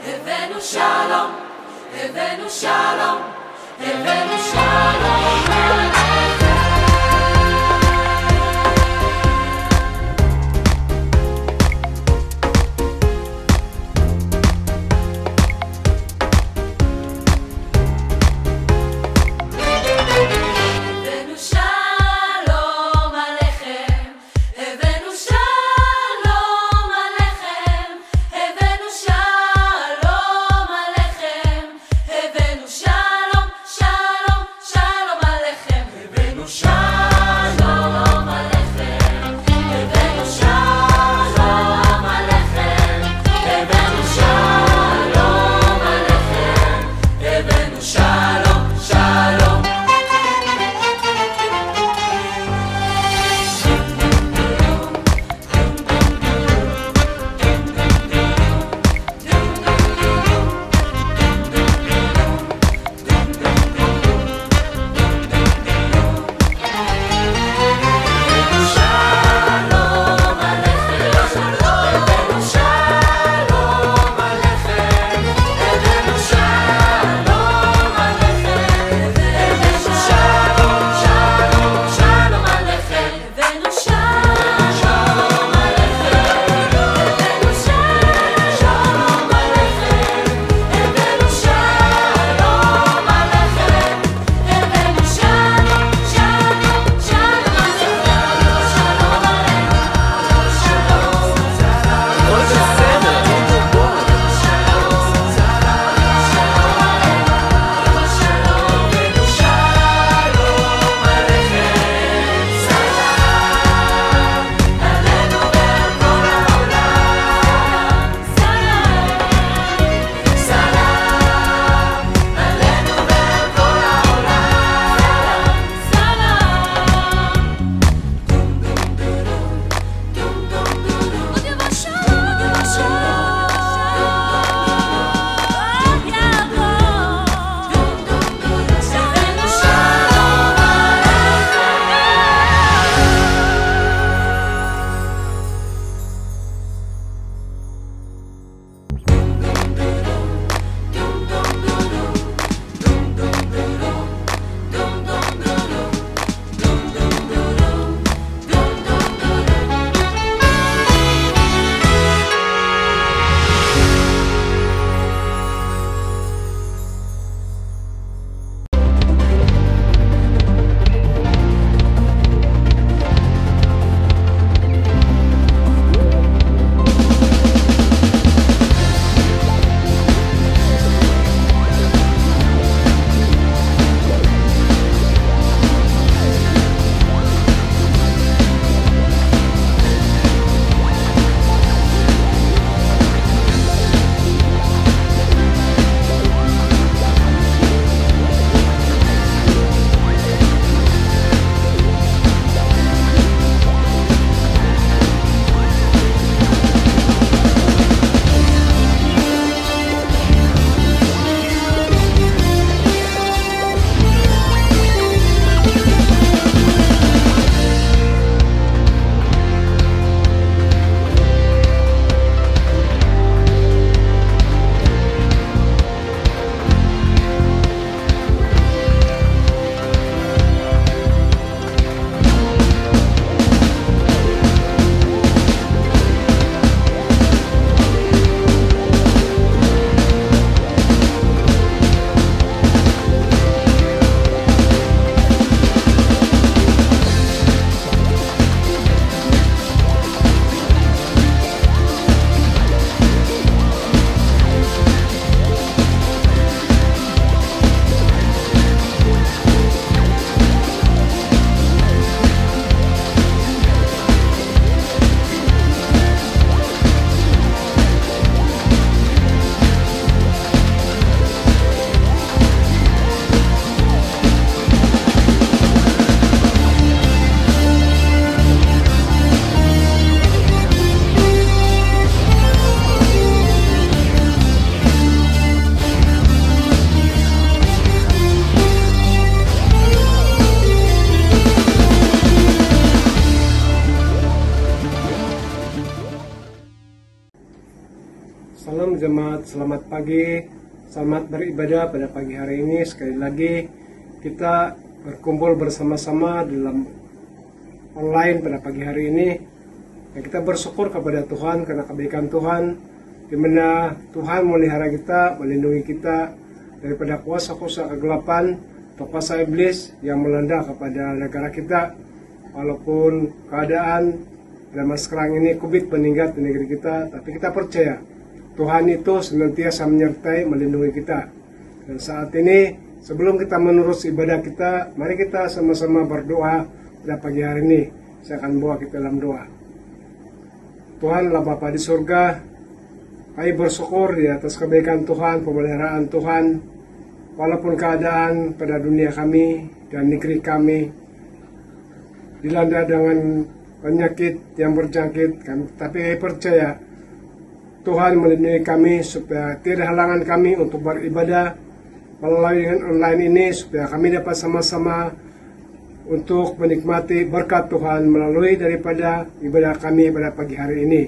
הבאנו שלום, הבאנו שלום, הבאנו שלום עליכם. selamat pagi, selamat beribadah pada pagi hari ini. Sekali lagi kita berkumpul bersama-sama dalam online pada pagi hari ini. Dan kita bersyukur kepada Tuhan karena kebaikan Tuhan, di mana Tuhan memelihara kita, melindungi kita daripada kuasa-kuasa kegelapan atau kuasa iblis yang melanda kepada negara kita. Walaupun keadaan zaman sekarang ini COVID meningkat di negeri kita, tapi kita percaya Tuhan itu senantiasa menyertai, melindungi kita. Dan saat ini, sebelum kita menerus ibadah kita, mari kita sama-sama berdoa pada pagi hari ini. Saya akan bawa kita dalam doa. Tuhanlah Bapa di surga, kami bersyukur di atas kebaikan Tuhan, pemeliharaan Tuhan, walaupun keadaan pada dunia kami dan negeri kami dilanda dengan penyakit yang berjangkit, tapi kami percaya Tuhan melindungi kami supaya tidak halangan kami untuk beribadah melalui online ini, supaya kami dapat sama-sama untuk menikmati berkat Tuhan melalui daripada ibadah kami pada pagi hari ini.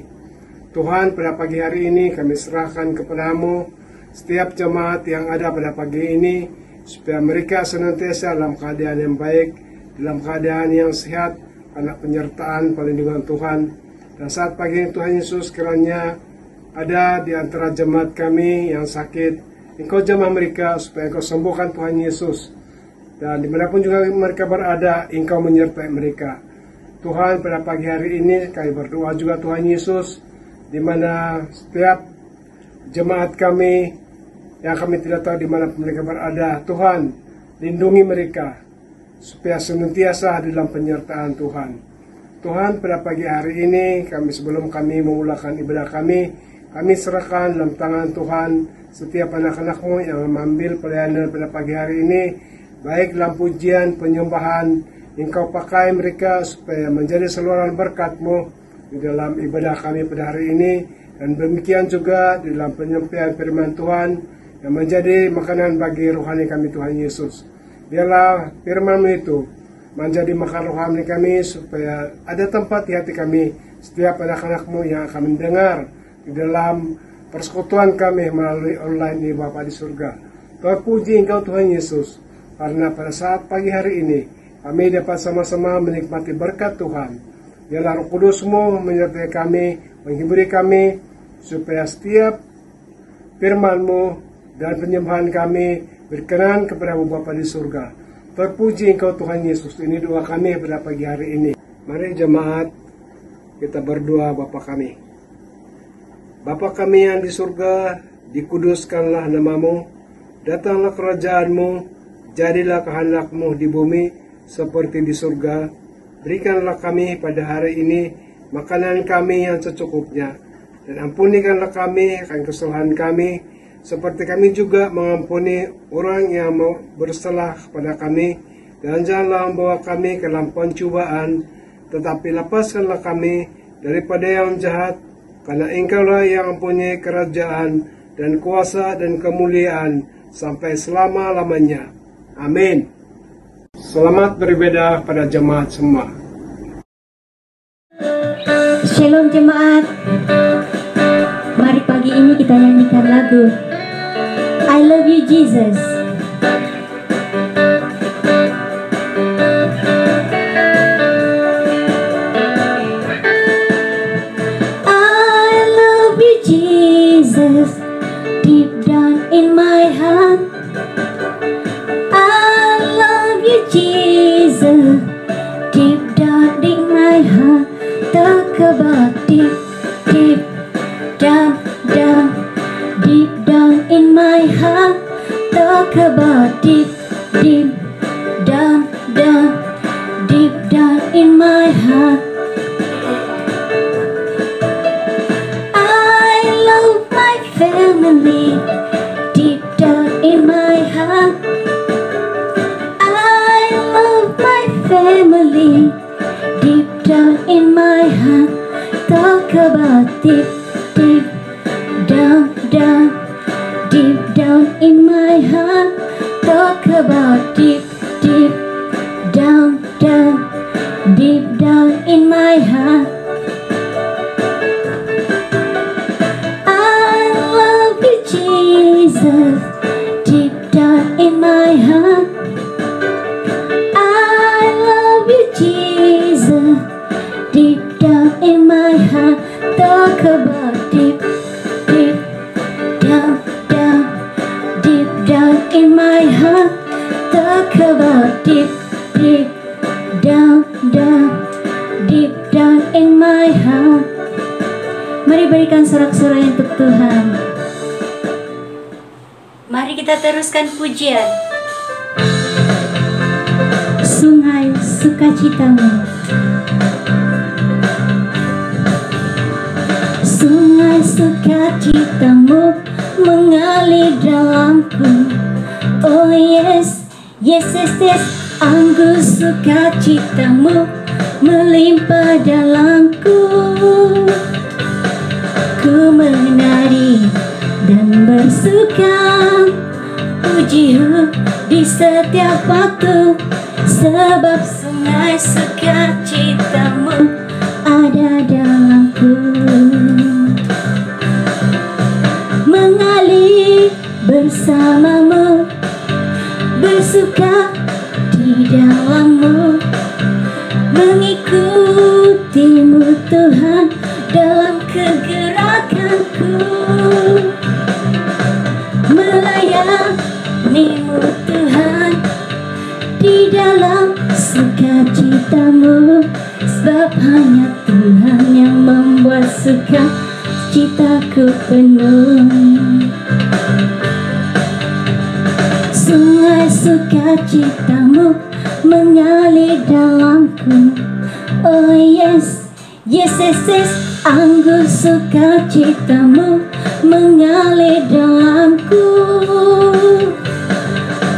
Tuhan, pada pagi hari ini kami serahkan kepadamu setiap jemaat yang ada pada pagi ini, supaya mereka senantiasa dalam keadaan yang baik, dalam keadaan yang sehat, karena penyertaan perlindungan Tuhan. Dan saat pagi ini Tuhan Yesus, kiranya ada di antara jemaat kami yang sakit, Engkau jamah mereka supaya Engkau sembuhkan Tuhan Yesus. Dan dimanapun juga mereka berada, Engkau menyertai mereka. Tuhan, pada pagi hari ini kami berdoa juga Tuhan Yesus, di mana setiap jemaat kami yang kami tidak tahu di mana mereka berada, Tuhan lindungi mereka supaya senantiasa dalam penyertaan Tuhan. Tuhan, pada pagi hari ini sebelum kami memulakan ibadah kami serahkan dalam tangan Tuhan setiap anak-anak-Mu yang mengambil pelayanan pada pagi hari ini, baik dalam pujian, penyembahan, Engkau pakai mereka supaya menjadi saluran berkat-Mu di dalam ibadah kami pada hari ini, dan demikian juga di dalam penyampaian firman Tuhan yang menjadi makanan bagi rohani kami Tuhan Yesus. Biarlah firman-Mu itu menjadi makan rohani kami, supaya ada tempat di hati kami setiap anak-anak-Mu yang akan mendengar di dalam persekutuan kami melalui online di Bapa di surga. Terpuji Engkau Tuhan Yesus, karena pada saat pagi hari ini kami dapat sama-sama menikmati berkat Tuhan. Biarlah Roh Kudus-Mu menyertai kami, menghiburi kami, supaya setiap firman-Mu dan penyembahan kami berkenan kepada Bapa di surga. Terpuji Engkau Tuhan Yesus. Ini doa kami pada pagi hari ini. Mari jemaat kita berdoa. Bapa kami, Bapa kami yang di surga, dikuduskanlah nama-Mu, datanglah kerajaan-Mu, jadilah kehendak-Mu di bumi seperti di surga. Berikanlah kami pada hari ini makanan kami yang secukupnya, dan ampunikanlah kami akan kesalahan kami, seperti kami juga mengampuni orang yang bersalah kepada kami. Dan janganlah membawa kami ke dalam pencobaan, tetapi lepaskanlah kami daripada yang jahat, karena Engkaulah yang mempunyai kerajaan dan kuasa dan kemuliaan sampai selama-lamanya. Amin. Selamat beribadah pada jemaat semua. Shalom jemaat. Mari pagi ini kita nyanyikan lagu I Love You Jesus. Jesus, deep down in my heart, I love you, Jesus. Deep down in my heart, talk about deep, deep down, deep down in my heart, talk about deep, deep down, deep down in my heart. Family, deep down in my heart, I love my family. Deep down in my heart, talk about deep, deep down, deep down in my heart, talk about deep, deep down, deep down in my heart. Jesus, deep down in my heart. I love you, Jesus, deep down in my heart. Talk about deep, deep down, down, deep down in my heart. Talk about deep, deep down, down, deep down in my heart. Mari berikan sorak-sorai untuk Tuhan. Mari kita teruskan pujian. Sungai sukacitamu, sungai sukacitamu mengalir dalamku. Oh yes, yes, yes, yes. Anggur sukacitamu melimpah dalamku. Ku menari dan bersuka, pujimu di setiap waktu, sebab sungai sukacitamu ada dalamku. Mengalir bersamamu, bersuka di dalammu, mengikutimu Tuhan dalam kegerakanku, melayanimu Tuhan di dalam sukacitamu, sebab hanya Tuhan yang membuat sukacitaku penuh. Sungai sukacitamu mengalir dalamku. Oh yes, yes, yes, yes. Anggur sukacitamu mengalir dalamku.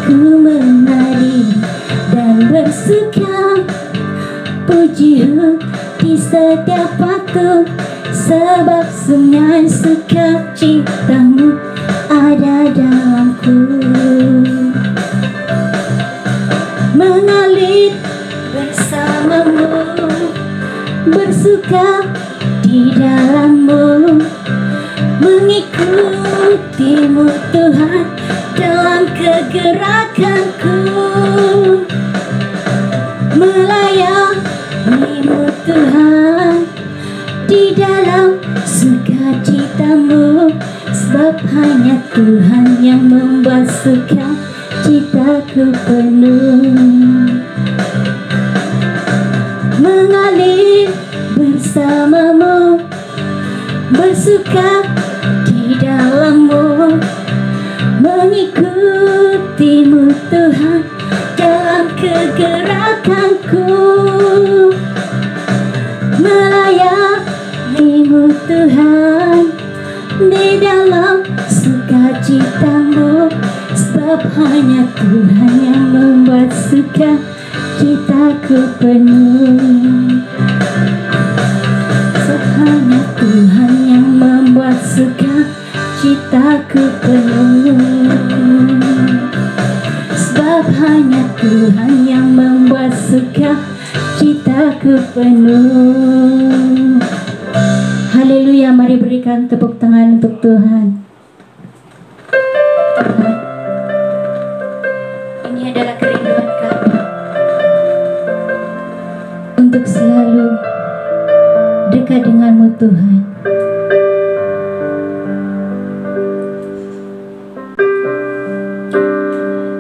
Ku menari dan bersuka, pujimu di setiap waktu, sebab sungai sukacitamu ada dalamku. Mengalir bersamamu, bersuka di dalammu, mengikutimu Tuhan dalam kegerakanku, melayanimu Tuhan di dalam sukacitamu, sebab hanya Tuhan yang membuat sukacitaku penuh. Mengalir bersamamu, bersuka di dalammu, mengikutimu Tuhan dalam kegerakanku, melayanimu Tuhan di dalam sukacitamu, sebab hanya Tuhan yang membuat sukacitaku penuh. Sebab hanya Tuhan yang membuat sukacitaku penuh. Sebab hanya Tuhan yang membuat sukacitaku penuh. Haleluya, mari berikan tepuk tangan untuk Tuhan. Tuhan, ini adalah kerinduan kami untuk selalu dekat denganmu Tuhan.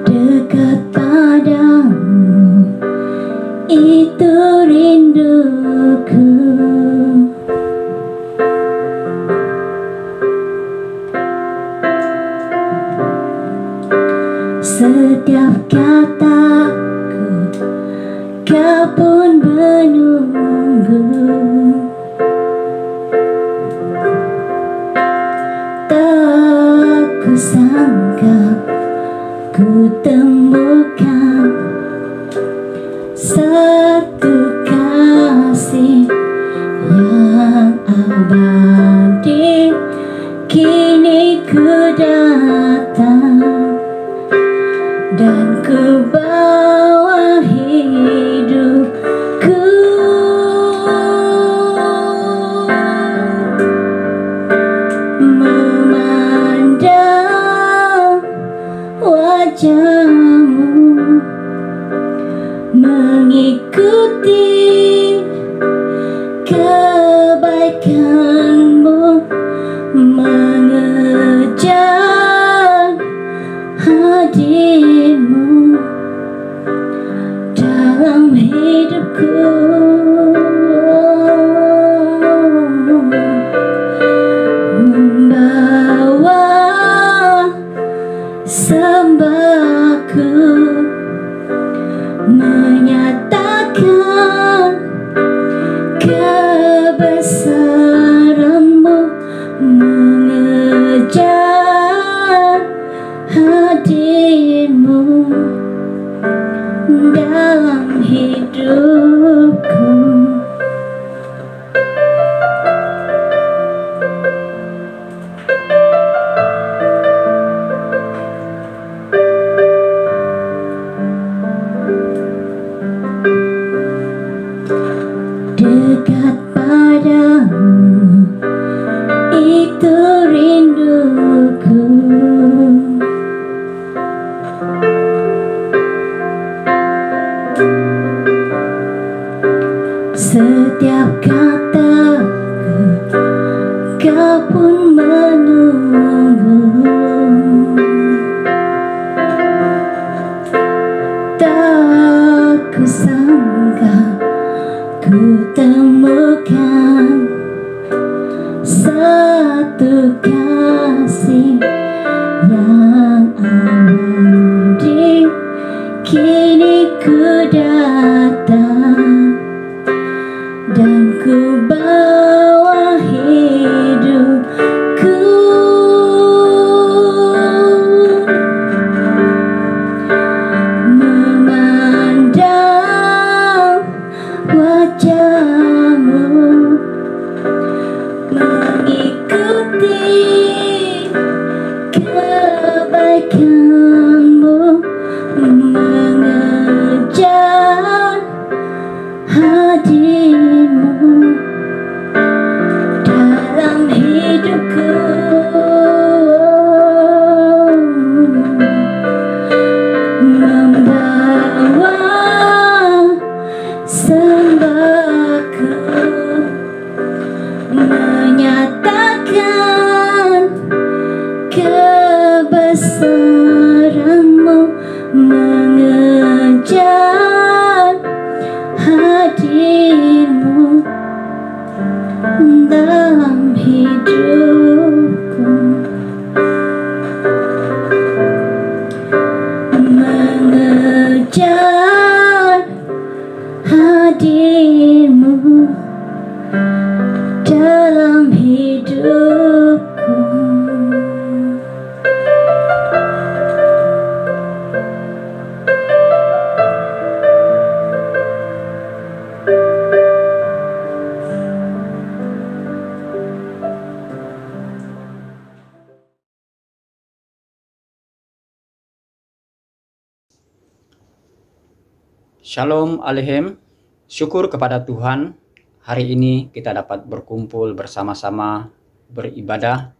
Dekat padamu itu rinduku. Setiap kataku kau pun menunggu. Tak kusangka ku temukan satu kasih yang abadi. Kini ku datang dan ku bawa hidupku, memandang wajahmu, mengikuti kebaikanmu, mengejar hadirmu dalam hidupku, membawa sembahku, menyatakan kebesaranmu, mengejar hadirmu dalam hidupku. Dekat padamu, itu rinduku. Setiap kataku, kau pun menunggu. Tak kusangka ku temukan satu kasih yang abadi. Kini ku datang dan ku bawa hidupku, memandang wajahmu, mengikuti kebaikanmu, mengejar hadirmu dalam hidupku, membawa sembahku, menyatakan kebesaranmu, mengejar hadirmu dalam hidupku, mengejar hadirmu dalam hidupku. Shalom Aleichem, syukur kepada Tuhan. Hari ini kita dapat berkumpul bersama-sama, beribadah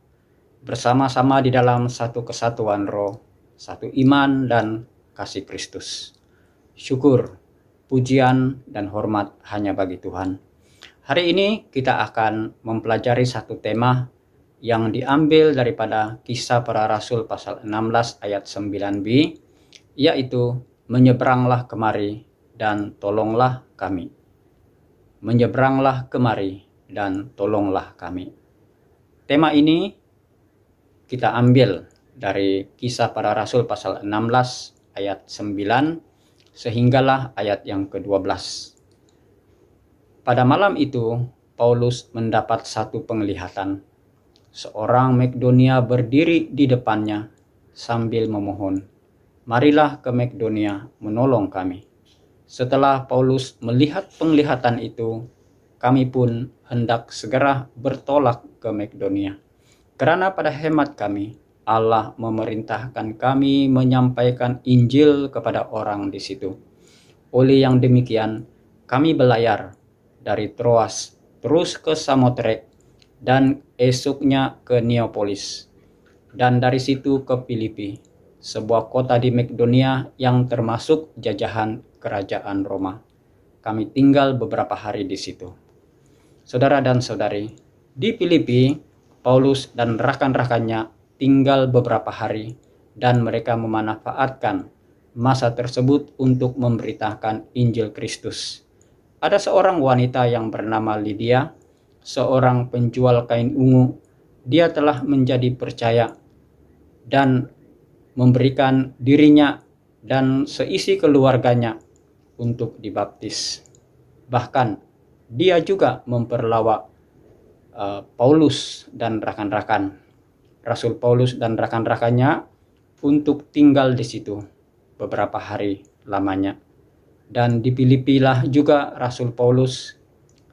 bersama-sama di dalam satu kesatuan roh, satu iman dan kasih Kristus. Syukur, pujian dan hormat hanya bagi Tuhan. Hari ini kita akan mempelajari satu tema yang diambil daripada Kisah Para Rasul pasal 16 ayat 9b, yaitu menyeberanglah kemari dan tolonglah kami. Menyeberanglah kemari dan tolonglah kami. Tema ini kita ambil dari Kisah Para Rasul pasal 16 ayat 9 sehinggalah ayat yang ke-12. Pada malam itu Paulus mendapat satu penglihatan. Seorang Makedonia berdiri di depannya sambil memohon, "Marilah ke Makedonia menolong kami." Setelah Paulus melihat penglihatan itu, kami pun hendak segera bertolak ke Makedonia. Karena pada hemat kami, Allah memerintahkan kami menyampaikan Injil kepada orang di situ. Oleh yang demikian, kami belayar dari Troas terus ke Samotrake dan esoknya ke Neapolis, dan dari situ ke Filipi. sebuah kota di Makedonia yang termasuk jajahan kerajaan Roma. Kami tinggal beberapa hari di situ. Saudara dan saudari, di Filipi, Paulus dan rekan-rekannya tinggal beberapa hari dan mereka memanfaatkan masa tersebut untuk memberitakan Injil Kristus. Ada seorang wanita yang bernama Lydia, seorang penjual kain ungu. Dia telah menjadi percaya dan memberikan dirinya dan seisi keluarganya untuk dibaptis. Bahkan dia juga memperlawak Paulus dan rekan-rekan, Rasul Paulus dan rekan-rekannya untuk tinggal di situ beberapa hari lamanya. Dan di Filipi lah juga Rasul Paulus,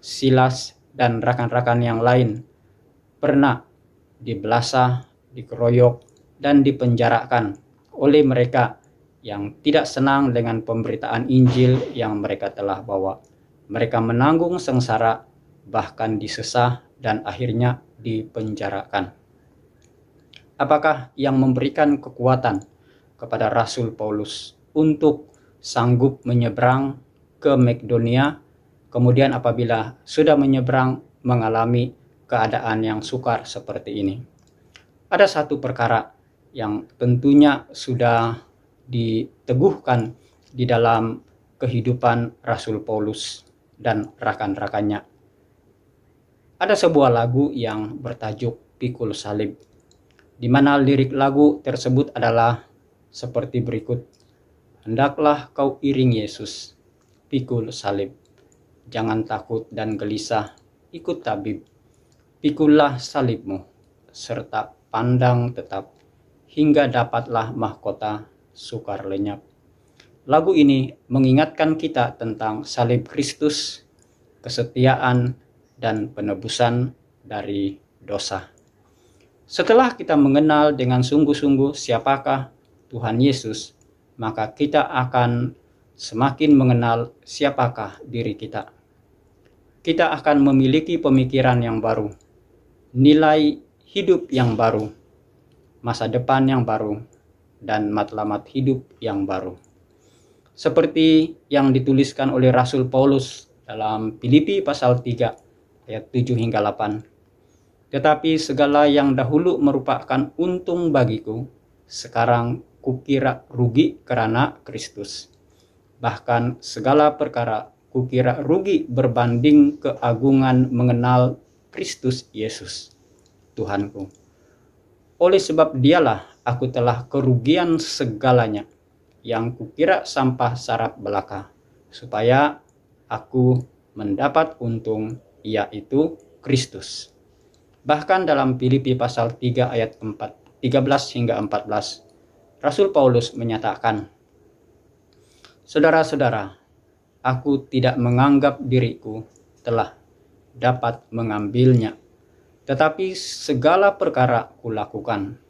Silas dan rekan-rekan yang lain pernah dibelasah, dikeroyok dan dipenjarakan oleh mereka yang tidak senang dengan pemberitaan Injil yang mereka telah bawa. Mereka menanggung sengsara, bahkan disesah dan akhirnya dipenjarakan. Apakah yang memberikan kekuatan kepada Rasul Paulus untuk sanggup menyeberang ke Makedonia, kemudian apabila sudah menyeberang mengalami keadaan yang sukar seperti ini? Ada satu perkara yang tentunya sudah diteguhkan di dalam kehidupan Rasul Paulus dan rekan-rekannya. Ada sebuah lagu yang bertajuk Pikul Salib, di mana lirik lagu tersebut adalah seperti berikut. Hendaklah kau iring Yesus, pikul salib. Jangan takut dan gelisah, ikut tabib. Pikullah salibmu, serta pandang tetap, hingga dapatlah mahkota sukar lenyap. Lagu ini mengingatkan kita tentang salib Kristus, kesetiaan, dan penebusan dari dosa. Setelah kita mengenal dengan sungguh-sungguh siapakah Tuhan Yesus, maka kita akan semakin mengenal siapakah diri kita. Kita akan memiliki pemikiran yang baru, nilai hidup yang baru, masa depan yang baru, dan matlamat hidup yang baru. Seperti yang dituliskan oleh Rasul Paulus dalam Filipi pasal 3 ayat 7 hingga 8. Tetapi segala yang dahulu merupakan untung bagiku, sekarang kukira rugi karena Kristus. Bahkan segala perkara kukira rugi berbanding keagungan mengenal Kristus Yesus, Tuhanku. Oleh sebab dialah aku telah kerugian segalanya, yang kukira sampah sarap belaka, supaya aku mendapat untung, yaitu Kristus. Bahkan dalam Filipi pasal 3 ayat 13 hingga 14, Rasul Paulus menyatakan, saudara-saudara, aku tidak menganggap diriku telah dapat mengambilnya, tetapi segala perkara kulakukan,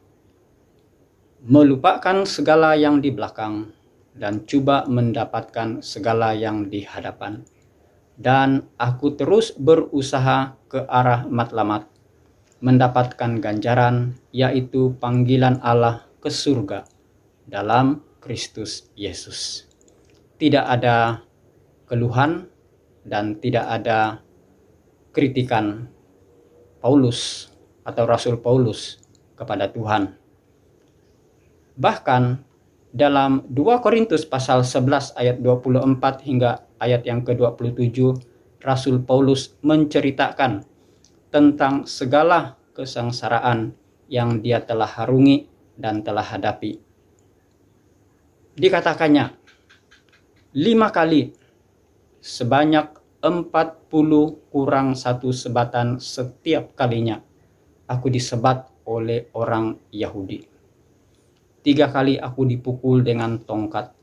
melupakan segala yang di belakang dan coba mendapatkan segala yang di hadapan. Dan aku terus berusaha ke arah matlamat, mendapatkan ganjaran, yaitu panggilan Allah ke surga dalam Kristus Yesus. Tidak ada keluhan dan tidak ada kritikan Paulus atau Rasul Paulus kepada Tuhan. Bahkan dalam 2 Korintus pasal 11 ayat 24 hingga ayat yang ke-27, Rasul Paulus menceritakan tentang segala kesengsaraan yang dia telah harungi dan telah hadapi. Dikatakannya, 5 kali sebanyak 40 kurang 1 sebatan setiap kalinya aku disebat oleh orang Yahudi. 3 kali aku dipukul dengan tongkat.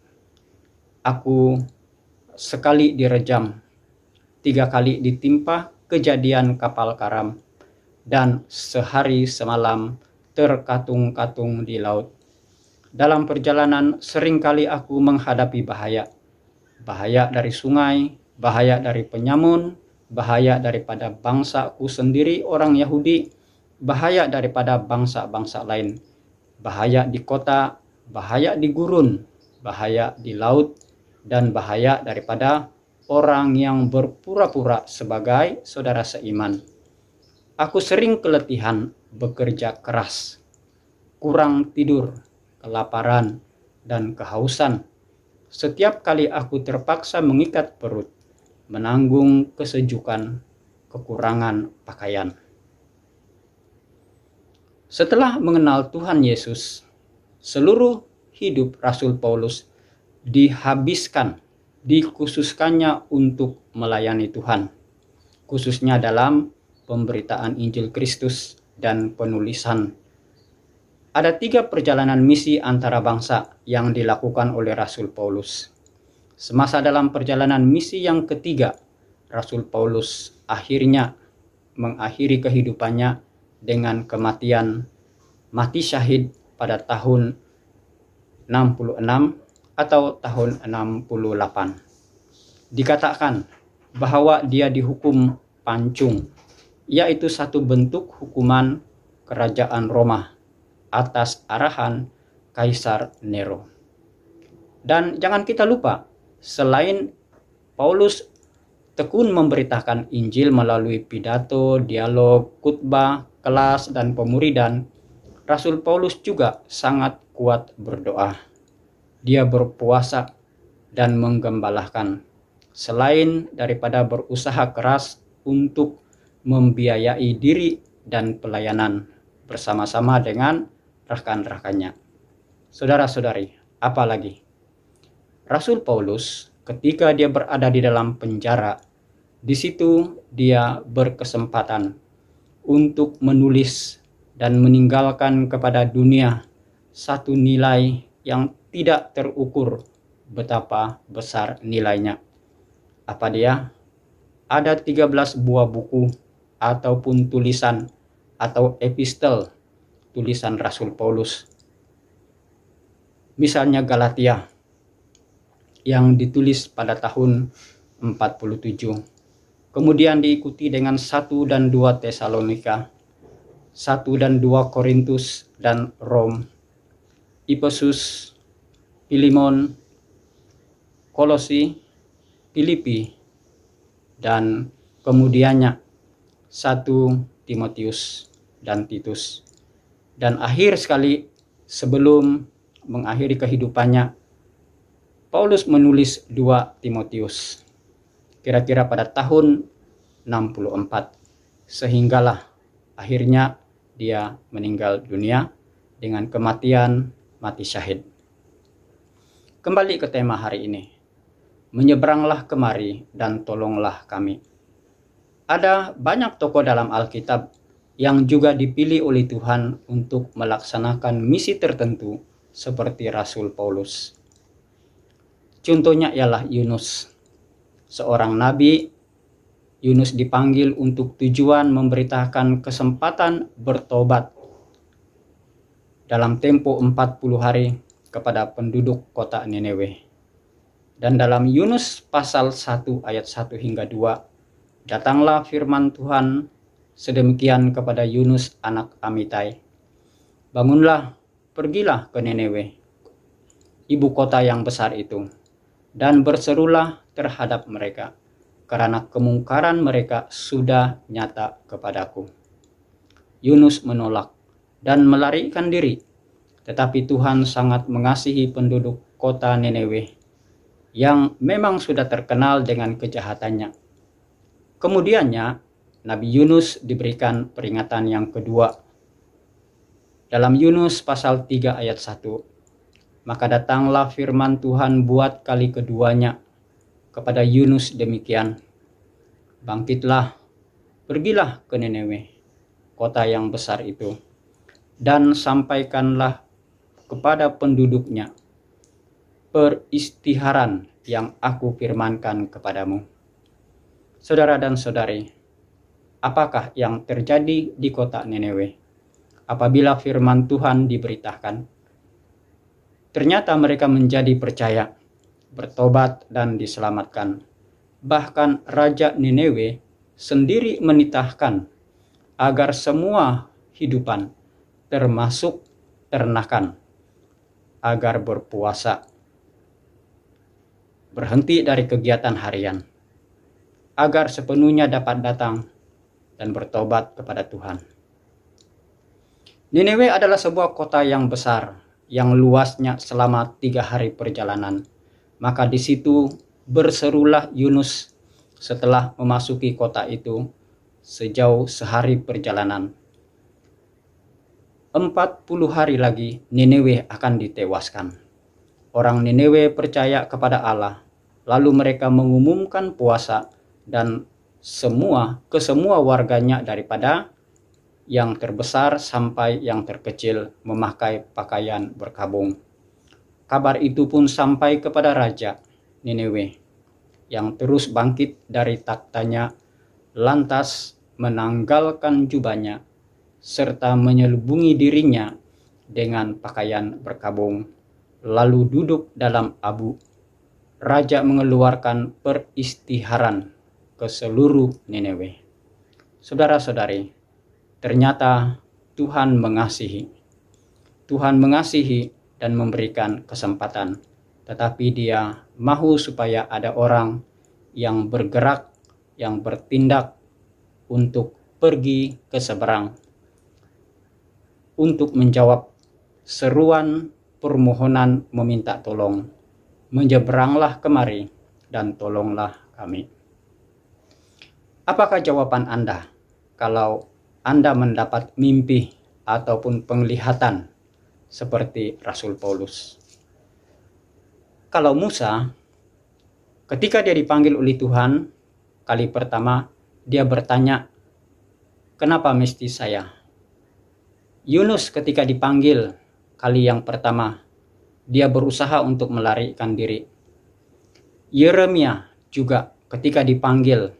Aku sekali direjam. 3 kali ditimpa kejadian kapal karam. Dan sehari semalam terkatung-katung di laut. Dalam perjalanan seringkali aku menghadapi bahaya. Bahaya dari sungai, bahaya dari penyamun, bahaya daripada bangsaku sendiri orang Yahudi, bahaya daripada bangsa-bangsa lain. Bahaya di kota, bahaya di gurun, bahaya di laut, dan bahaya daripada orang yang berpura-pura sebagai saudara seiman. Aku sering keletihan bekerja keras, kurang tidur, kelaparan, dan kehausan. Setiap kali aku terpaksa mengikat perut, menanggung kesejukan, kekurangan pakaian. Setelah mengenal Tuhan Yesus, seluruh hidup Rasul Paulus dikhususkannya untuk melayani Tuhan, khususnya dalam pemberitaan Injil Kristus dan penulisan. Ada 3 perjalanan misi antara bangsa yang dilakukan oleh Rasul Paulus. Semasa dalam perjalanan misi yang ketiga, Rasul Paulus akhirnya mengakhiri kehidupannya dengan kematian, mati syahid pada tahun 66 atau tahun 68. Dikatakan bahwa dia dihukum pancung, yaitu satu bentuk hukuman kerajaan Roma atas arahan Kaisar Nero. Dan jangan kita lupa, selain Paulus tekun memberitakan Injil melalui pidato, dialog, khotbah, kelas, dan pemuridan, Rasul Paulus juga sangat kuat berdoa. Dia berpuasa dan menggembalakan, selain daripada berusaha keras untuk membiayai diri dan pelayanan bersama-sama dengan rekan-rekannya. Saudara-saudari, apalagi Rasul Paulus ketika dia berada di dalam penjara, di situ dia berkesempatan untuk menulis dan meninggalkan kepada dunia satu nilai yang tidak terukur betapa besar nilainya. Apa dia? Ada 13 buah buku ataupun tulisan atau epistel tulisan Rasul Paulus. Misalnya Galatia yang ditulis pada tahun 47. Kemudian diikuti dengan 1 dan 2 Tesalonika, 1 dan 2 Korintus dan Rom, Efesus, Filemon, Kolosi, Filipi, dan kemudiannya 1 Timotius dan Titus. Dan akhir sekali, sebelum mengakhiri kehidupannya, Paulus menulis 2 Timotius kira-kira pada tahun 64, sehinggalah akhirnya dia meninggal dunia dengan kematian mati syahid. Kembali ke tema hari ini, menyeberanglah kemari dan tolonglah kami. Ada banyak tokoh dalam Alkitab yang juga dipilih oleh Tuhan untuk melaksanakan misi tertentu seperti Rasul Paulus. Contohnya ialah Yunus, seorang nabi. Yunus dipanggil untuk tujuan memberitakan kesempatan bertobat dalam tempo 40 hari kepada penduduk kota Nineve. Dan dalam Yunus pasal 1 ayat 1 hingga 2, datanglah firman Tuhan sedemikian kepada Yunus anak Amitai. Bangunlah, pergilah ke Nineve, ibu kota yang besar itu, dan berserulah terhadap mereka, karena kemungkaran mereka sudah nyata kepadaku. Yunus menolak dan melarikan diri, tetapi Tuhan sangat mengasihi penduduk kota Nineve yang memang sudah terkenal dengan kejahatannya. Kemudiannya Nabi Yunus diberikan peringatan yang kedua. Dalam Yunus pasal 3 ayat 1, maka datanglah firman Tuhan buat kali keduanya kepada Yunus demikian, bangkitlah, pergilah ke Nineve, kota yang besar itu, dan sampaikanlah kepada penduduknya peristiharan yang aku firmankan kepadamu. Saudara dan saudari, apakah yang terjadi di kota Nineve apabila firman Tuhan diberitakan? Ternyata mereka menjadi percaya, bertobat, dan diselamatkan. Bahkan Raja Nineve sendiri menitahkan agar semua hidupan, termasuk ternakan, agar berpuasa, berhenti dari kegiatan harian, agar sepenuhnya dapat datang dan bertobat kepada Tuhan. Niniwe adalah sebuah kota yang besar, yang luasnya selama 3 hari perjalanan. Maka di situ berserulah Yunus setelah memasuki kota itu sejauh sehari perjalanan. 40 hari lagi Niniwe akan ditewaskan. Orang Niniwe percaya kepada Allah, lalu mereka mengumumkan puasa dan ke semua warganya daripada yang terbesar sampai yang terkecil memakai pakaian berkabung. Kabar itu pun sampai kepada Raja Niniwe yang terus bangkit dari taktanya, lantas menanggalkan jubahnya serta menyelubungi dirinya dengan pakaian berkabung, lalu duduk dalam abu. Raja mengeluarkan peristiharan ke seluruh Niniwe. Saudara-saudari, ternyata Tuhan mengasihi. Tuhan mengasihi dan memberikan kesempatan, tetapi Dia mahu supaya ada orang yang bergerak, yang bertindak untuk pergi ke seberang, untuk menjawab seruan permohonan meminta tolong. Menyeberanglah kemari dan tolonglah kami. Apakah jawaban Anda kalau Anda mendapat mimpi ataupun penglihatan seperti Rasul Paulus? Kalau Musa, ketika dia dipanggil oleh Tuhan kali pertama, dia bertanya, "Kenapa mesti saya?" Yunus ketika dipanggil kali yang pertama, dia berusaha untuk melarikan diri. Yeremia juga ketika dipanggil,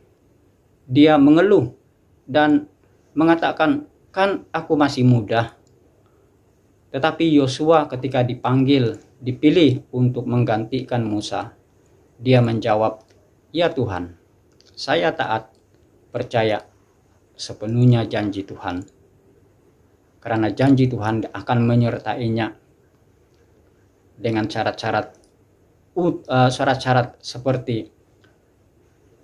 dia mengeluh dan mengatakan, "Kan aku masih muda." Tetapi Yosua ketika dipanggil, dipilih untuk menggantikan Musa, dia menjawab, "Ya Tuhan, saya taat, percaya sepenuhnya janji Tuhan." Karena janji Tuhan akan menyertainya dengan syarat-syarat seperti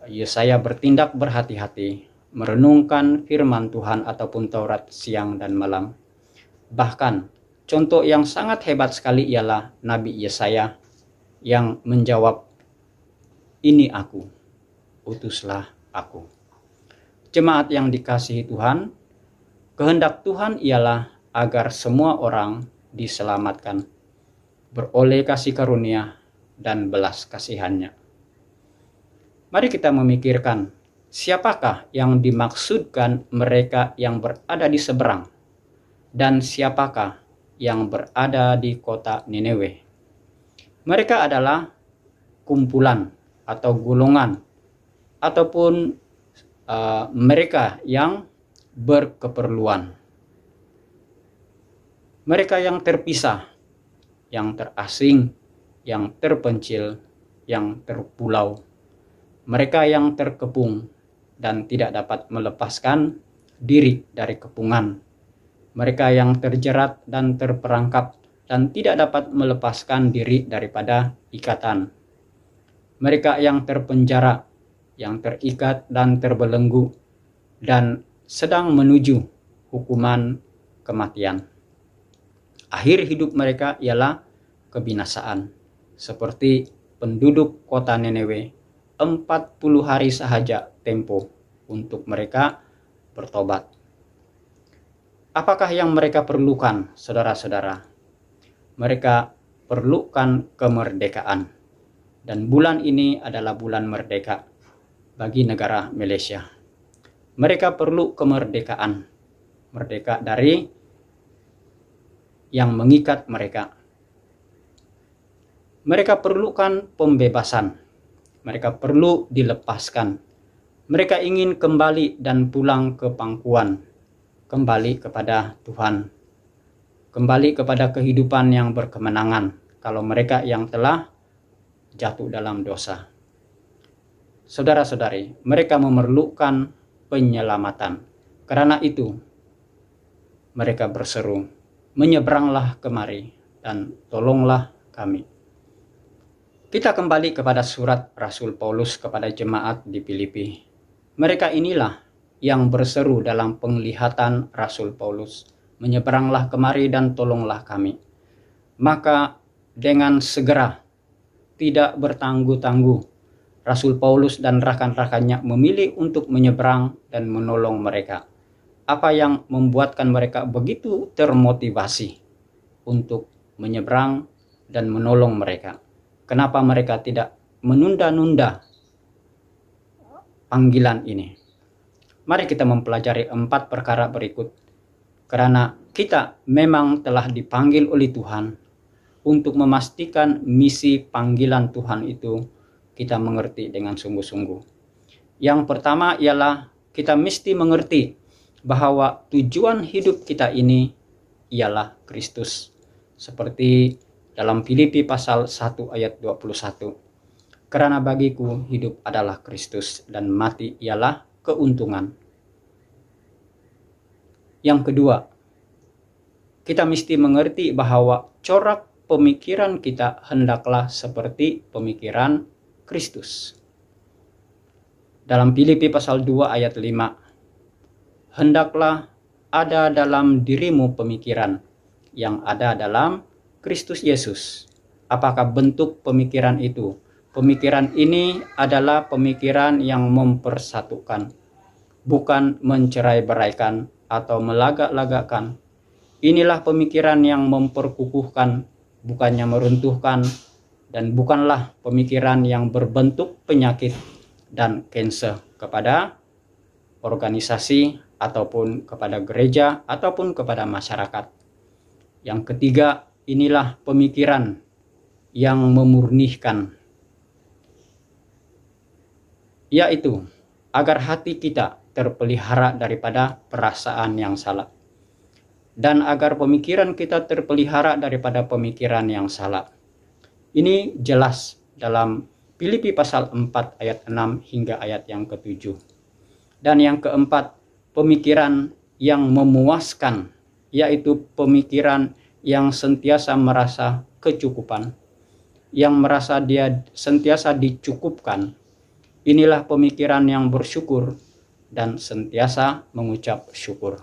Yesaya bertindak berhati-hati, merenungkan firman Tuhan ataupun Taurat siang dan malam. Bahkan contoh yang sangat hebat sekali ialah Nabi Yesaya yang menjawab, "Ini aku, utuslah aku." Jemaat yang dikasihi Tuhan, kehendak Tuhan ialah agar semua orang diselamatkan, beroleh kasih karunia dan belas kasihannya. Mari kita memikirkan, siapakah yang dimaksudkan mereka yang berada di seberang, dan siapakah yang berada di kota Niniwe. Mereka adalah kumpulan atau golongan, ataupun mereka yang berkeperluan. Mereka yang terpisah, yang terasing, yang terpencil, yang terpulau. Mereka yang terkepung dan tidak dapat melepaskan diri dari kepungan. Mereka yang terjerat dan terperangkap dan tidak dapat melepaskan diri daripada ikatan. Mereka yang terpenjara, yang terikat dan terbelenggu, dan sedang menuju hukuman kematian. Akhir hidup mereka ialah kebinasaan, seperti penduduk kota Niniwe. 40 hari sahaja tempo untuk mereka bertobat. Apakah yang mereka perlukan, saudara-saudara? Mereka perlukan kemerdekaan. Dan bulan ini adalah bulan merdeka bagi negara Malaysia. Mereka perlu kemerdekaan. Merdeka dari yang mengikat mereka. Mereka perlukan pembebasan. Mereka perlu dilepaskan. Mereka ingin kembali dan pulang ke pangkuan. Kembali kepada Tuhan. Kembali kepada kehidupan yang berkemenangan. Kalau mereka yang telah jatuh dalam dosa. Saudara-saudari, mereka memerlukan penyelamatan. Karena itu, mereka berseru, "Menyeberanglah kemari dan tolonglah kami. Kita kembali kepada surat Rasul Paulus kepada jemaat di Filipi. Mereka inilah yang berseru dalam penglihatan Rasul Paulus, menyeberanglah kemari dan tolonglah kami. Maka dengan segera, tidak bertangguh-tangguh, Rasul Paulus dan rekan-rekannya memilih untuk menyeberang dan menolong mereka. Apa yang membuatkan mereka begitu termotivasi untuk menyeberang dan menolong mereka? Kenapa mereka tidak menunda-nunda panggilan ini? Mari kita mempelajari 4 perkara berikut. Karena kita memang telah dipanggil oleh Tuhan untuk memastikan misi panggilan Tuhan itu kita mengerti dengan sungguh-sungguh. Yang pertama ialah kita mesti mengerti bahwa tujuan hidup kita ini ialah Kristus. Seperti dalam Filipi pasal 1 ayat 21. Karena bagiku hidup adalah Kristus dan mati ialah keuntungan. Yang kedua, kita mesti mengerti bahwa corak pemikiran kita hendaklah seperti pemikiran Kristus. Dalam Filipi pasal 2 ayat 5. Hendaklah ada dalam dirimu pemikiran yang ada dalam Kristus Yesus. Apakah bentuk pemikiran itu? Pemikiran ini adalah pemikiran yang mempersatukan, bukan mencerai-beraikan atau melagak-lagakkan. Inilah pemikiran yang memperkukuhkan, bukannya meruntuhkan, dan bukanlah pemikiran yang berbentuk penyakit dan cancer kepada organisasi ataupun kepada gereja ataupun kepada masyarakat. Yang ketiga, inilah pemikiran yang memurnikan, yaitu agar hati kita terpelihara daripada perasaan yang salah, dan agar pemikiran kita terpelihara daripada pemikiran yang salah. Ini jelas dalam Filipi pasal 4 ayat 6 hingga ayat yang ke-7. Dan yang keempat, pemikiran yang memuaskan, yaitu pemikiran yang sentiasa merasa kecukupan, yang merasa dia sentiasa dicukupkan. Inilah pemikiran yang bersyukur dan sentiasa mengucap syukur.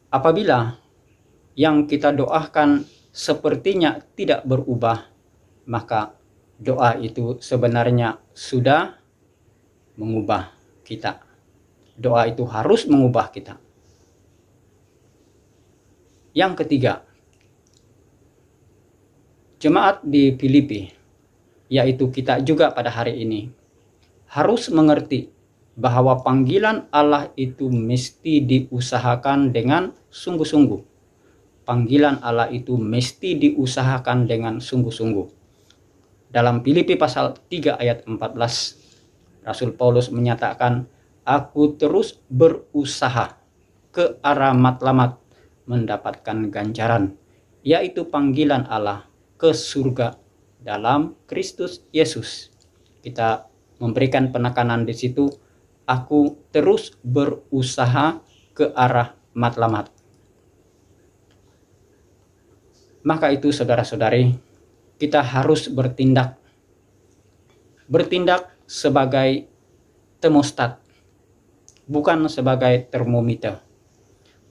Apabila yang kita doakan sepertinya tidak berubah, maka doa itu sebenarnya sudah mengubah kita. Doa itu harus mengubah kita. Yang ketiga, jemaat di Filipi, yaitu kita juga pada hari ini, harus mengerti bahwa panggilan Allah itu mesti diusahakan dengan sungguh-sungguh. Panggilan Allah itu mesti diusahakan dengan sungguh-sungguh. Dalam Filipi pasal 3 ayat 14, Rasul Paulus menyatakan, aku terus berusaha ke arah matlamat mendapatkan ganjaran, yaitu panggilan Allah ke surga dalam Kristus Yesus. Kita memberikan penekanan di situ, aku terus berusaha ke arah matlamat. Maka itu saudara-saudari, kita harus bertindak sebagai termostat, bukan sebagai termometer.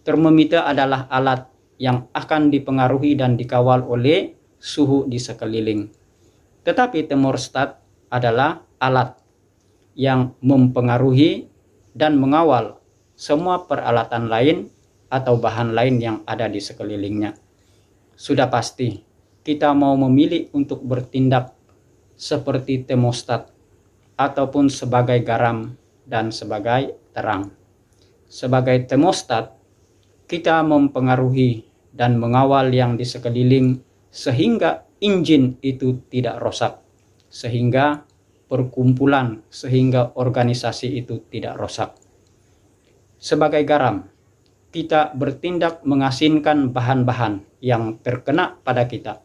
Termometer adalah alat yang akan dipengaruhi dan dikawal oleh suhu di sekeliling. Tetapi termostat adalah alat yang mempengaruhi dan mengawal semua peralatan lain atau bahan lain yang ada di sekelilingnya. Sudah pasti kita mau memilih untuk bertindak seperti termostat ataupun sebagai garam dan sebagai terang. Sebagai termostat, kita mempengaruhi dan mengawal yang di sekeliling sehingga injin itu tidak rusak, sehingga perkumpulan, sehingga organisasi itu tidak rusak. Sebagai garam, kita bertindak mengasinkan bahan-bahan yang terkena pada kita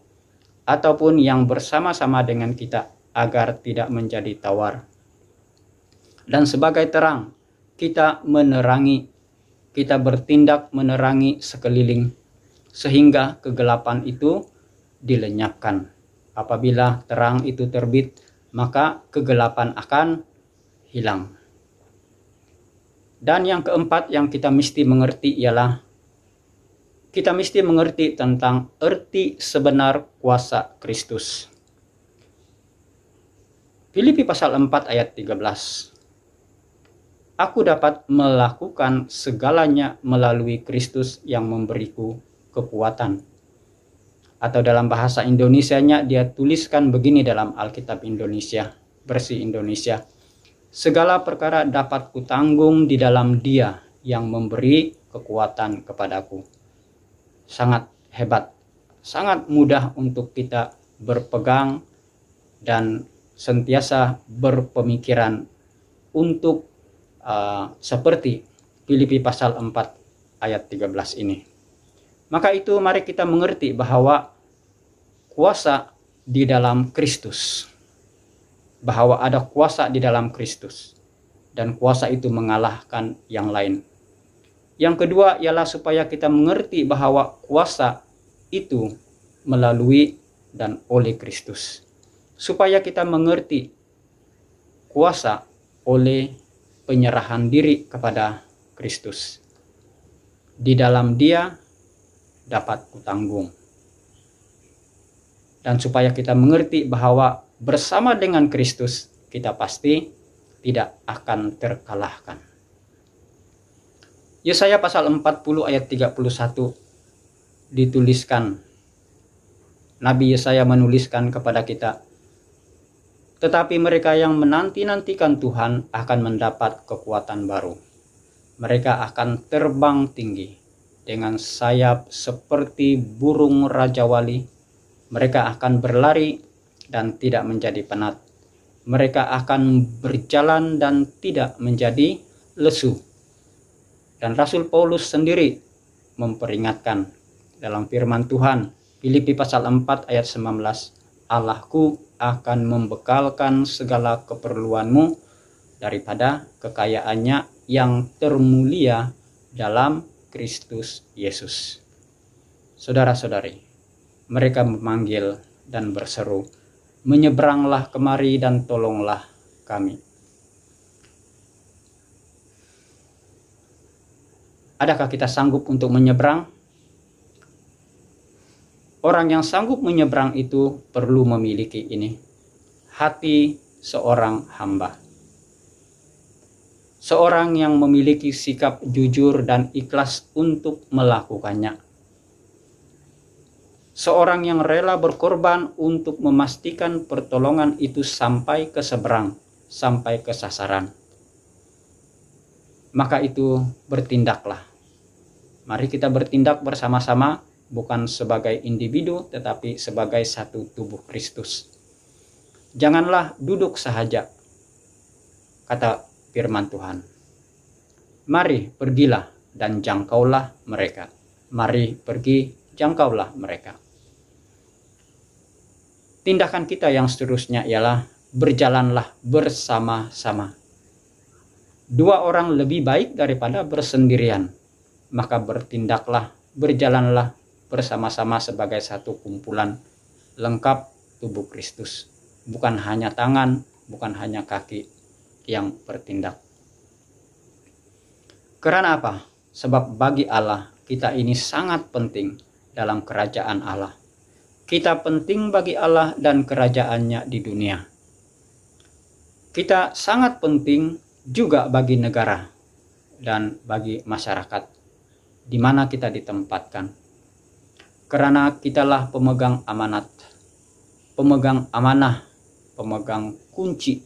ataupun yang bersama-sama dengan kita agar tidak menjadi tawar. Dan sebagai terang, kita menerangi, kita bertindak menerangi sekeliling sehingga kegelapan itu dilenyapkan. Apabila terang itu terbit, maka kegelapan akan hilang. Dan yang keempat yang kita mesti mengerti ialah kita mesti mengerti tentang arti sebenar kuasa Kristus. Filipi pasal 4 ayat 13. Aku dapat melakukan segalanya melalui Kristus yang memberiku kekuatan. Atau dalam bahasa Indonesianya dia tuliskan begini dalam Alkitab Indonesia, versi Indonesia. Segala perkara dapat kutanggung di dalam Dia yang memberi kekuatan kepadaku. Sangat hebat, sangat mudah untuk kita berpegang dan sentiasa berpemikiran untuk seperti Filipi pasal 4 ayat 13 ini. Maka itu mari kita mengerti bahwa kuasa di dalam Kristus. Bahwa ada kuasa di dalam Kristus. Dan kuasa itu mengalahkan yang lain. Yang kedua ialah supaya kita mengerti bahwa kuasa itu melalui dan oleh Kristus. Supaya kita mengerti kuasa oleh penyerahan diri kepada Kristus. Di dalam Dia dapat kutanggung. Dan supaya kita mengerti bahwa bersama dengan Kristus kita pasti tidak akan terkalahkan. Yesaya pasal 40 ayat 31 dituliskan. Nabi Yesaya menuliskan kepada kita, tetapi mereka yang menanti-nantikan Tuhan akan mendapat kekuatan baru. Mereka akan terbang tinggi dengan sayap seperti burung rajawali. Mereka akan berlari dan tidak menjadi penat. Mereka akan berjalan dan tidak menjadi lesu. Dan Rasul Paulus sendiri memperingatkan dalam firman Tuhan, Filipi pasal 4 ayat 19, Allahku akan membekalkan segala keperluanmu daripada kekayaannya yang termulia dalam Kristus Yesus. Saudara-saudari, mereka memanggil dan berseru, menyeberanglah kemari dan tolonglah kami. Adakah kita sanggup untuk menyeberang? Orang yang sanggup menyeberang itu perlu memiliki ini, hati seorang hamba. Seorang yang memiliki sikap jujur dan ikhlas untuk melakukannya. Seorang yang rela berkorban untuk memastikan pertolongan itu sampai ke seberang, sampai ke sasaran. Maka itu bertindaklah. Mari kita bertindak bersama-sama, bukan sebagai individu tetapi sebagai satu tubuh Kristus. Janganlah duduk sahaja, kata firman Tuhan. Mari pergilah dan jangkaulah mereka. Mari pergi, jangkaulah mereka. Tindakan kita yang seterusnya ialah berjalanlah bersama-sama. Dua orang lebih baik daripada bersendirian. Maka bertindaklah, berjalanlah bersama-sama sebagai satu kumpulan lengkap tubuh Kristus. Bukan hanya tangan, bukan hanya kaki yang bertindak. Karena apa? Sebab bagi Allah kita ini sangat penting dalam kerajaan Allah. Kita penting bagi Allah dan kerajaannya di dunia. Kita sangat penting juga bagi negara dan bagi masyarakat di mana kita ditempatkan. Karena kitalah pemegang amanat, pemegang amanah, pemegang kunci,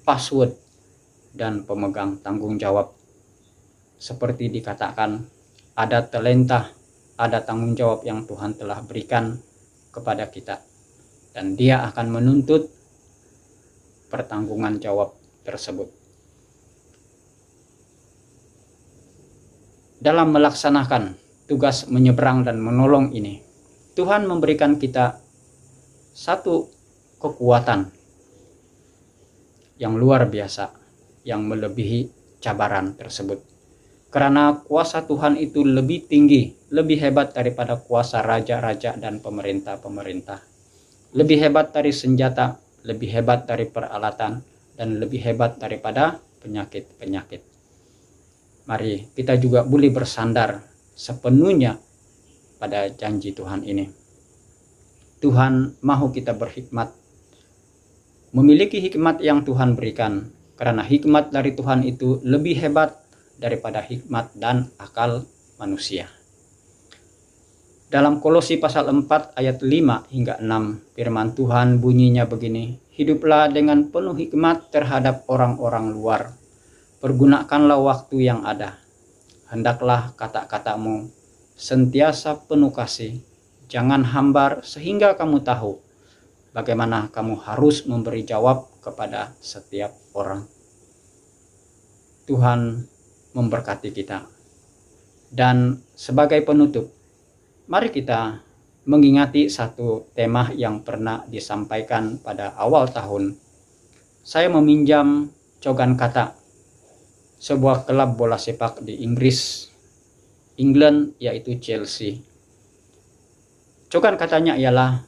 password, dan pemegang tanggung jawab. Seperti dikatakan, ada talenta, ada tanggung jawab yang Tuhan telah berikan kepada kita. Dan Dia akan menuntut pertanggungan jawab tersebut. Dalam melaksanakan tugas menyeberang dan menolong ini, Tuhan memberikan kita satu kekuatan yang luar biasa, yang melebihi cabaran tersebut. Karena kuasa Tuhan itu lebih tinggi, lebih hebat daripada kuasa raja-raja dan pemerintah-pemerintah. Lebih hebat dari senjata, lebih hebat dari peralatan, dan lebih hebat daripada penyakit-penyakit. Mari kita juga boleh bersandar sepenuhnya pada janji Tuhan ini. Tuhan mau kita berhikmat, memiliki hikmat yang Tuhan berikan, karena hikmat dari Tuhan itu lebih hebat daripada hikmat dan akal manusia. Dalam Kolose pasal 4 ayat 5 hingga 6, firman Tuhan bunyinya begini: hiduplah dengan penuh hikmat terhadap orang-orang luar. Pergunakanlah waktu yang ada. Hendaklah kata-katamu sentiasa penuh kasih, jangan hambar, sehingga kamu tahu bagaimana kamu harus memberi jawab kepada setiap orang. Tuhan memberkati kita. Dan sebagai penutup, mari kita mengingati satu tema yang pernah disampaikan pada awal tahun. Saya meminjam cogan kata sebuah klub bola sepak di Inggris, England, yaitu Chelsea. Cogan katanya ialah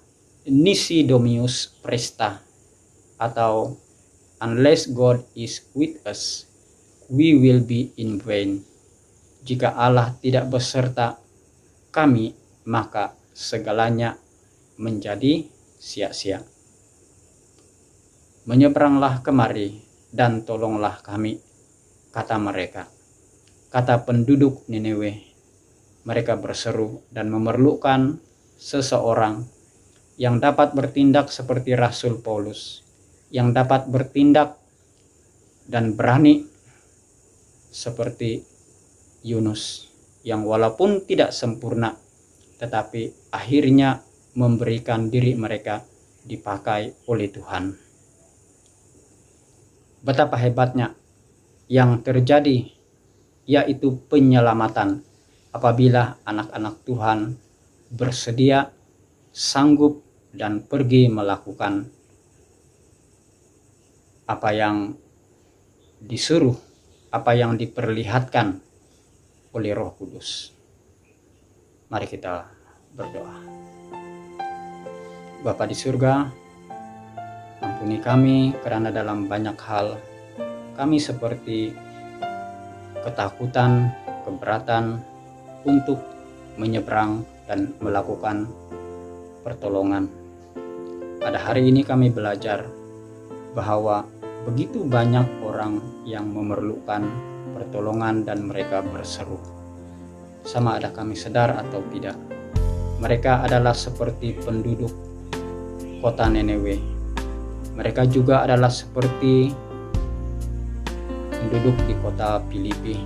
nisi dominus presta, atau unless God is with us, we will be in vain. Jika Allah tidak beserta kami, maka segalanya menjadi sia-sia. Menyeberanglah kemari dan tolonglah kami, kata mereka. Kata penduduk Nineve. Mereka berseru dan memerlukan seseorang yang dapat bertindak seperti Rasul Paulus, yang dapat bertindak dan berani seperti Yunus, yang walaupun tidak sempurna, tetapi akhirnya memberikan diri mereka dipakai oleh Tuhan. Betapa hebatnya yang terjadi, yaitu penyelamatan apabila anak-anak Tuhan bersedia, sanggup, dan pergi melakukan apa yang disuruh, apa yang diperlihatkan oleh Roh Kudus. Mari kita berdoa. Bapa di surga, ampuni kami karena dalam banyak hal kami seperti ketakutan, keberatan untuk menyeberang dan melakukan pertolongan. Pada hari ini kami belajar bahwa begitu banyak orang yang memerlukan pertolongan dan mereka berseru. Sama ada kami sadar atau tidak, mereka adalah seperti penduduk kota Nineve. Mereka juga adalah seperti penduduk di kota Filipi,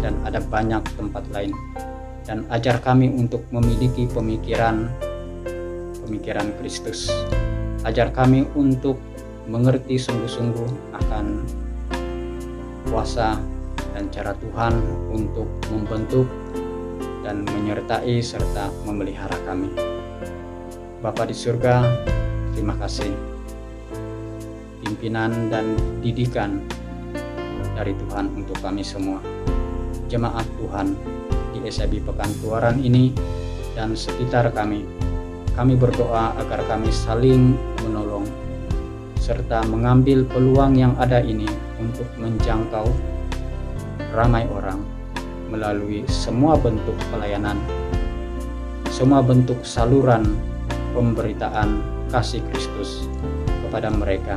dan ada banyak tempat lain. Dan ajar kami untuk memiliki pemikiran Kristus. Ajar kami untuk mengerti sungguh-sungguh akan kuasa dan cara Tuhan untuk membentuk dan menyertai serta memelihara kami. Bapa di surga, terima kasih pimpinan dan didikan dari Tuhan untuk kami semua, jemaat Tuhan di SIB Pekan Keluaran ini dan sekitar kami. Kami berdoa agar kami saling menolong serta mengambil peluang yang ada ini untuk menjangkau ramai orang melalui semua bentuk pelayanan, semua bentuk saluran pemberitaan kasih Kristus kepada mereka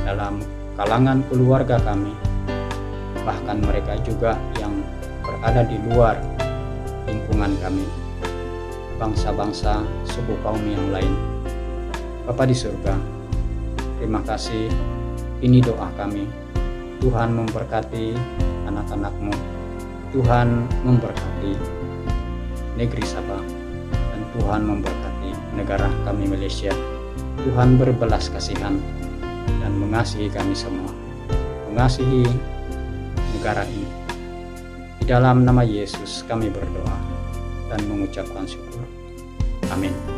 dalam kalangan keluarga kami, bahkan mereka juga yang berada di luar lingkungan kami, bangsa-bangsa, suku kaum yang lain. Bapa di surga, terima kasih. Ini doa kami. Tuhan memberkati anak-anak-Mu. Tuhan memberkati negeri Sabah, dan Tuhan memberkati negara kami Malaysia. Tuhan berbelas kasihan dan mengasihi kami semua, mengasihi negara ini. Di dalam nama Yesus kami berdoa dan mengucapkan syukur. Amin.